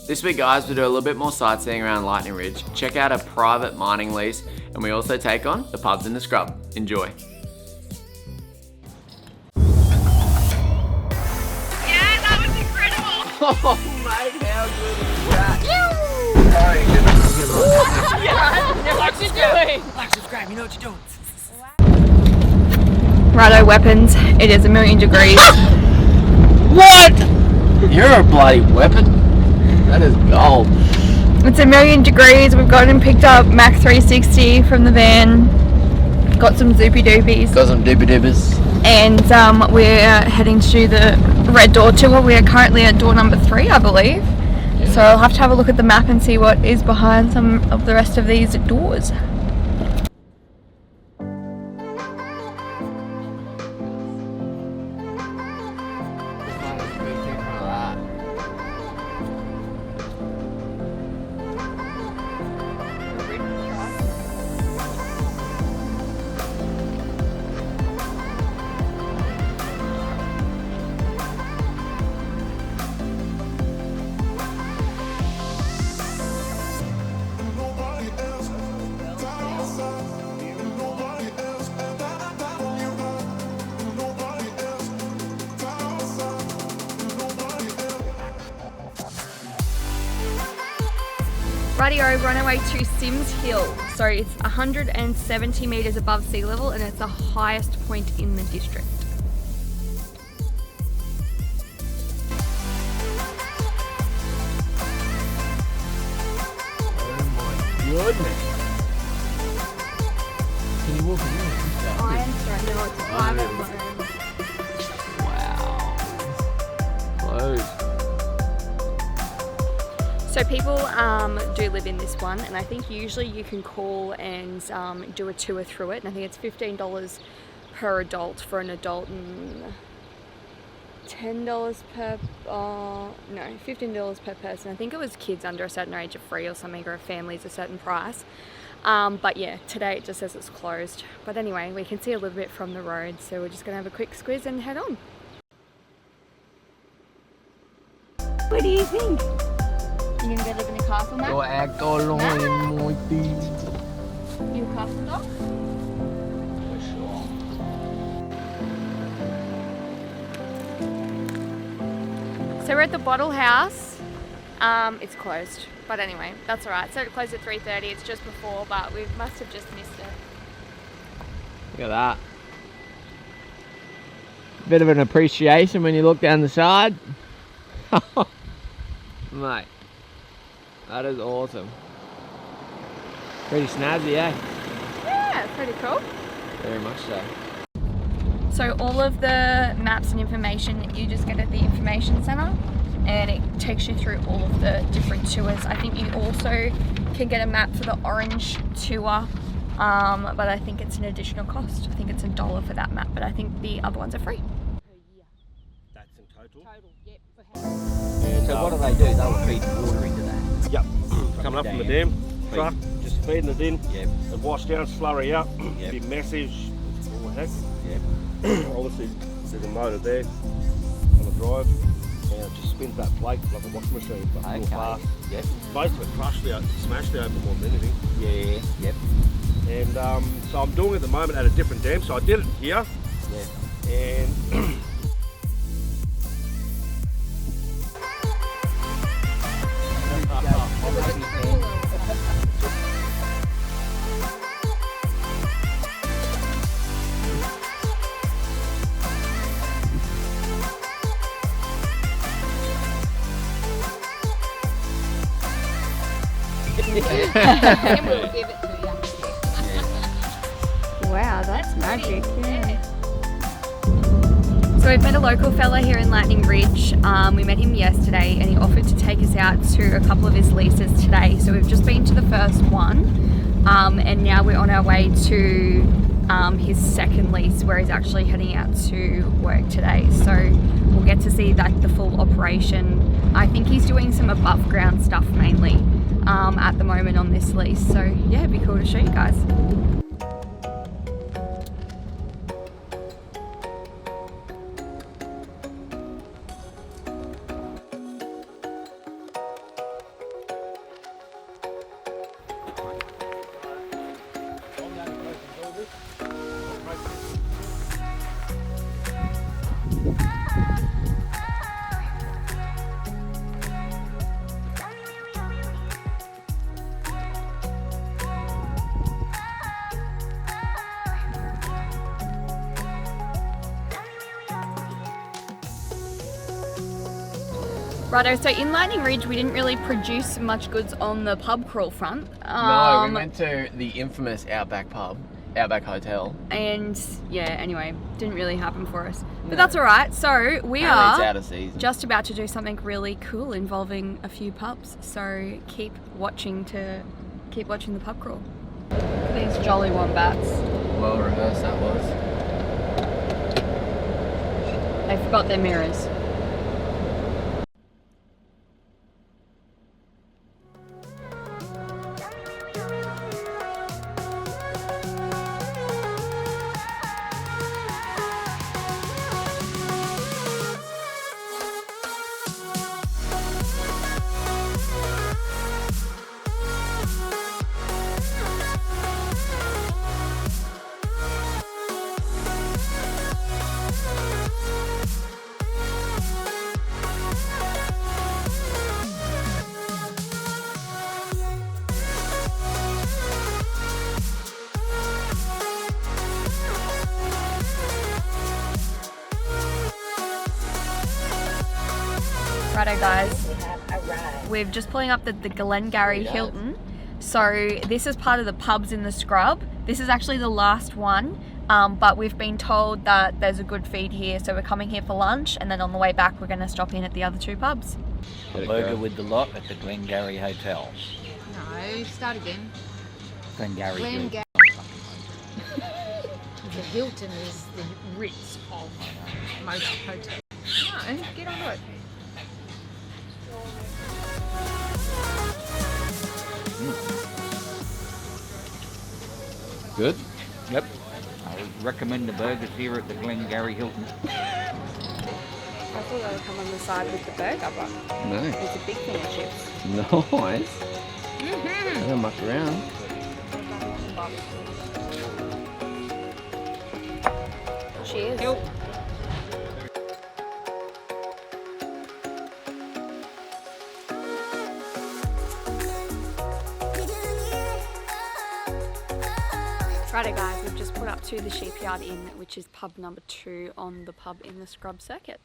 This week guys, we do a little bit more sightseeing around Lightning Ridge, check out a private mining lease, and we also take on the pubs in the scrub. Enjoy. Oh mate, how good is that? What you doing? Like, subscribe, you know what you're doing. Righto, weapons. It is 1,000,000 degrees. What? You're a bloody weapon. That is gold. It's 1,000,000 degrees. We've gone and picked up Mac 360 from the van. Got some zoopy doopies. Got some doobie doobers. And we're heading to do the Red Door tour. We are currently at door number 3, I believe. Yeah. So I'll have to have a look at the map and see what is behind some of the rest of these doors. Rightio, we're on our way to Sims Hill. So it's 170 metres above sea level and it's the highest point in the district. Oh my goodness. Can you walk in? I am sorry, no, it's a private home. Wow. Close. So people do live in this one, and I think usually you can call and do a tour through it, and I think it's $15 per adult for an adult and $10 per, no, $15 per person. I think it was kids under a certain age of free or something, or a family's a certain price. But yeah, today it just says it's closed. But anyway, we can see a little bit from the road, so we're just gonna have a quick squiz and head on. What do you think? You gonna go live in a castle now? Go act all alone, my dude. You a castle dog? For sure. So we're at the Bottle House. It's closed, but anyway, that's alright. So it closed at 3:30, it's just before, but we must have just missed it. Look at that. Bit of an appreciation when you look down the side. Mate, that is awesome. Pretty snazzy, eh? Yeah, pretty cool. Very much so. So all of the maps and information you just get at the information centre, and it takes you through all of the different tours. I think you also can get a map for the orange tour, but I think it's an additional cost. I think it's $1 for that map, but I think the other ones are free. That's in total? Total, yep. And, So what do they do? They'll feed water into that? Yep. Coming up from the dam, truck, Feed. just feeding it in. Yep. And wash down, slurry up. Yep. Big message, all the heck. Yep. Obviously, there's a motor there on the drive. And it just spins that plate like a washing machine, but real fast. Yep. Most of it crushed the, smashed the open more than anything. Yeah. Yep. And so I'm doing it at the moment at a different dam. So I did it here. Yeah. And And we'll give it to you. Wow, that's magic, yeah. So we've met a local fella here in Lightning Ridge. We met him yesterday and he offered to take us out to a couple of his leases today. So we've just been to the first one and now we're on our way to his second lease where he's actually heading out to work today. So we'll get to see like the full operation. I think he's doing some above ground stuff mainly at the moment on this lease. So yeah, it'd be cool to show you guys. Righto, so in Lightning Ridge we didn't really produce much goods on the pub crawl front. No, we went to the infamous Outback pub, Outback Hotel. And yeah, anyway, didn't really happen for us. But that's alright, so we Apparently it's are out of season. just about to do something really cool involving a few pubs. So keep watching the pub crawl. These jolly wombats. Well rehearsed that was. They forgot their mirrors. Righto guys, we're just pulling up the Glengarry Hilton. So this is part of the pubs in the scrub. This is actually the last one, but we've been told that there's a good feed here, so we're coming here for lunch, and then on the way back we're going to stop in at the other two pubs. A burger with the lot at the Glengarry Hotel. No, start again. Glengarry. Glengarry. The Hilton is the Ritz of most hotels. No, get onto it. Good? Yep. I would recommend the burgers here at the Glengarry Hilton. I thought they would come on the side with the burger, but No. it's a big thing of chips. Nice. I don't muck around. Cheers. Righto guys, we've just put up to the Sheepyard Inn, which is pub number 2 on the pub in the scrub circuit.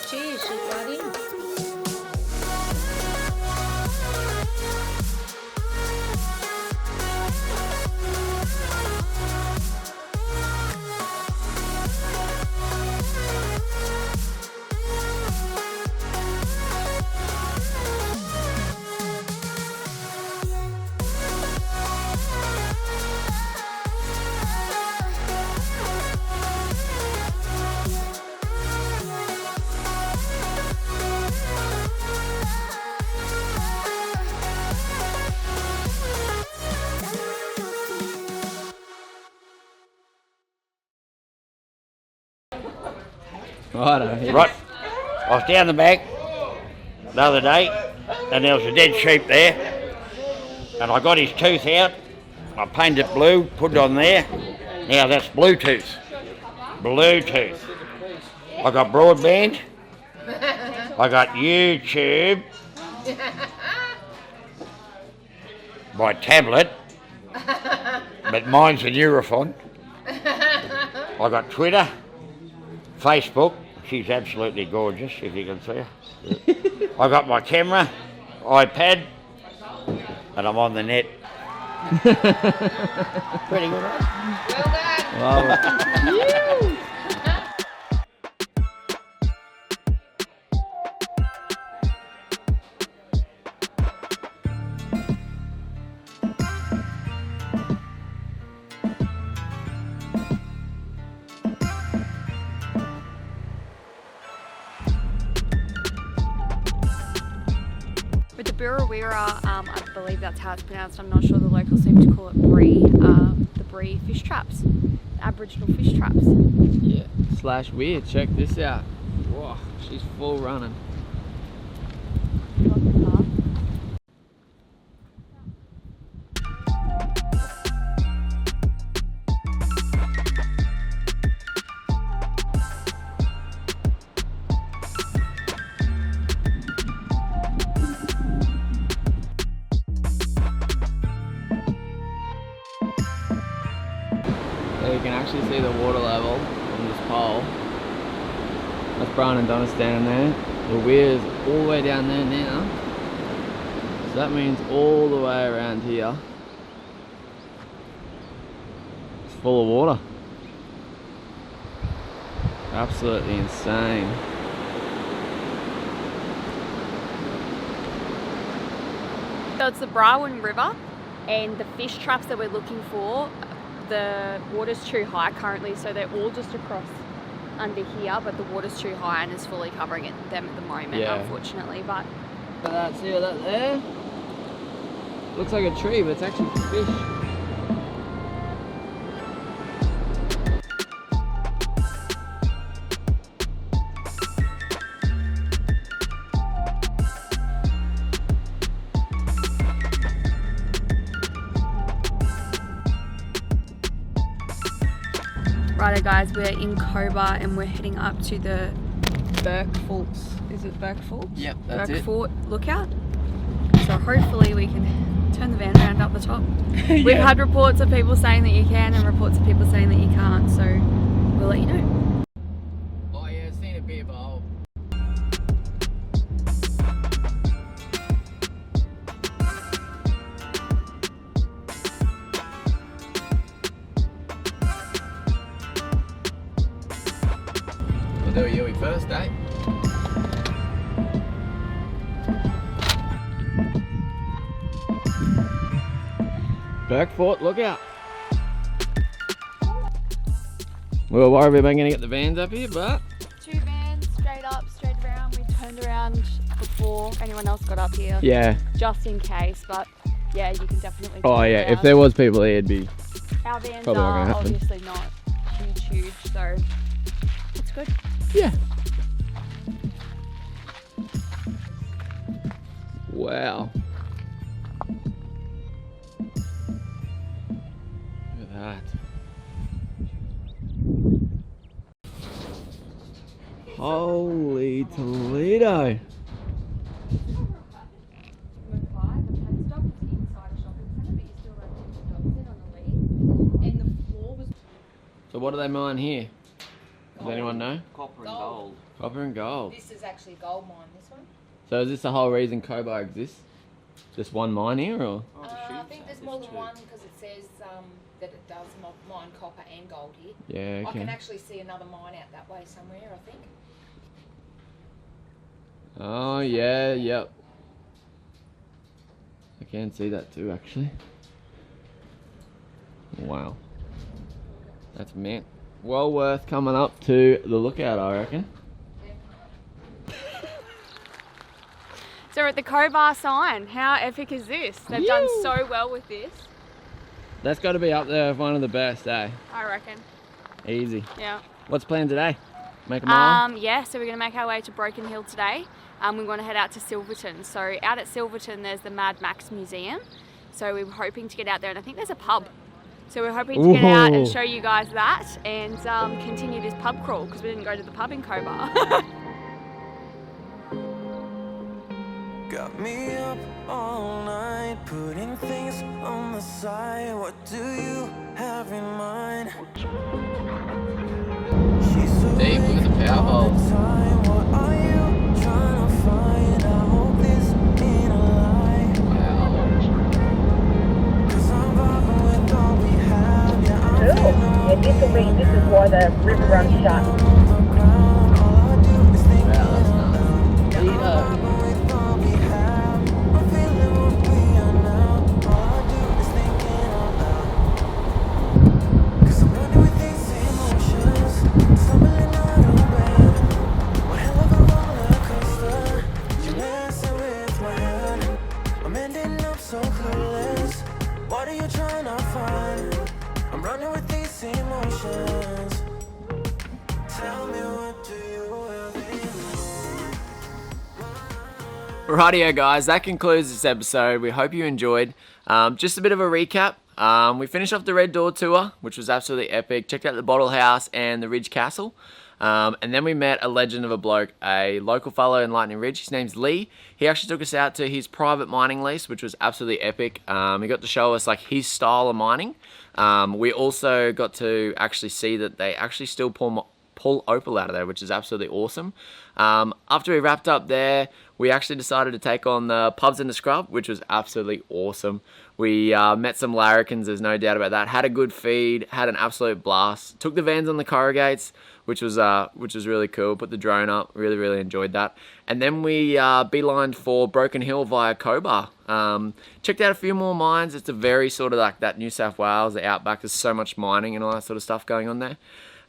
Cheers, she's right in. Right, I was down the back the other day and there was a dead sheep there and I got his tooth out, I painted it blue, put it on there. Now that's Bluetooth. Bluetooth. I got broadband, I got YouTube, my tablet, but mine's a Neurophone. I got Twitter, Facebook. She's absolutely gorgeous, if you can see her. I got my camera, iPad, and I'm on the net. Pretty good, right? Well done. Burrawera, I believe that's how it's pronounced. I'm not sure. The locals seem to call it Bree. The Bree fish traps, the Aboriginal fish traps. Yeah. Slash weird. Check this out. Whoa, she's full running. There you can actually see the water level on this pole. That's Brian and Donna standing there. The weir's all the way down there now. So that means all the way around here it's full of water. Absolutely insane. So it's the Barwon River, and the fish traps that we're looking for, the water's too high currently, so they're all just across under here, but the water's too high and is fully covering them at the moment, unfortunately. But See that there? Looks like a tree, but it's actually fish. righto guys, we're in Cobar and we're heading up to the Burke Falls. Is it Burke Falls? Yep, that's Burke it. Fort lookout. So hopefully we can turn the van around up the top. We've had reports of people saying that you can and reports of people saying that you can't, so we'll let you know. Oh yeah, I've seen a bit of a hole. We'll do a Yui first, eh? Burke Fort, look out. We were worried we weren't going to get the vans up here, but... Two vans, straight up, straight around. We turned around before anyone else got up here. Yeah. Just in case, but yeah, you can definitely Oh turn yeah, around. if there was people here, it'd be... Our vans probably not are gonna happen. obviously not huge, so it's good. Yeah. Wow. Look at that. Holy Toledo. So what do they mine here? Does anyone know? Copper and gold. Copper and gold. This is actually a gold mine, this one. So is this the whole reason Cobar exists? Just one mine here, or? I think there's more than one because it says that it does mine copper and gold here. Yeah, I okay. can actually see another mine out that way somewhere, I think. Oh yeah, yep. I can see that too, actually. Wow. That's mint. Well worth coming up to the lookout, I reckon. So we're at the Cobar sign. How epic is this? They've done so well with this. That's got to be up there with one of the best, eh? I reckon. Easy. Yeah. What's planned today? Make a mile? Yeah, so we're going to make our way to Broken Hill today. We want to head out to Silverton. So out at Silverton there's the Mad Max Museum. So we're hoping to get out there, and I think there's a pub. So we're hoping to get out and show you guys that and continue this pub crawl because we didn't go to the pub in Cobar. Got me up all night, putting things on the side. What do you have in mind? She's so Deep, look at the power all hole. the time. What are you trying to find? I hope this ain't a lie. Cause I'm vibing with all we have. Yeah, I'm feeling what This is why the river runs shut. on the ground. All I do is think Wow, that's nice. vibing with all we have. I'm feeling what we are now. All I do is thinking out loud. Cause I'm running with these emotions, stumbling out of bed. Rightio guys, that concludes this episode. We hope you enjoyed. Just a bit of a recap. We finished off the Red Door tour, which was absolutely epic. Checked out the Bottle House and the Ridge Castle. And then we met a legend of a bloke, a local fellow in Lightning Ridge. His name's Lee. He actually took us out to his private mining lease, which was absolutely epic. He got to show us like his style of mining. We also got to actually see that they actually still pull opal out of there, which is absolutely awesome. After we wrapped up there, we actually decided to take on the pubs in the scrub, which was absolutely awesome. We met some larrikins, there's no doubt about that. Had a good feed, had an absolute blast. Took the vans on the corrugates, which was really cool. Put the drone up, really enjoyed that. And then we beelined for Broken Hill via Cobar. Checked out a few more mines. It's a very sort of like that New South Wales, the outback. There's so much mining and all that sort of stuff going on there.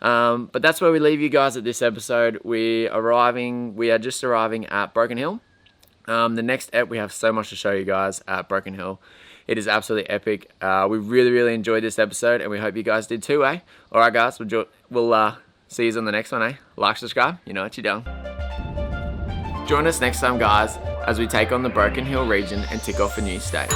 But that's where we leave you guys at this episode. We are just arriving at Broken Hill. The next ep, we have so much to show you guys at Broken Hill. It is absolutely epic. We really enjoyed this episode, and we hope you guys did too, eh? Alright guys, we'll see you on the next one, eh? Like, subscribe, you know what you're doing. Join us next time guys, as we take on the Broken Hill region and tick off a new state.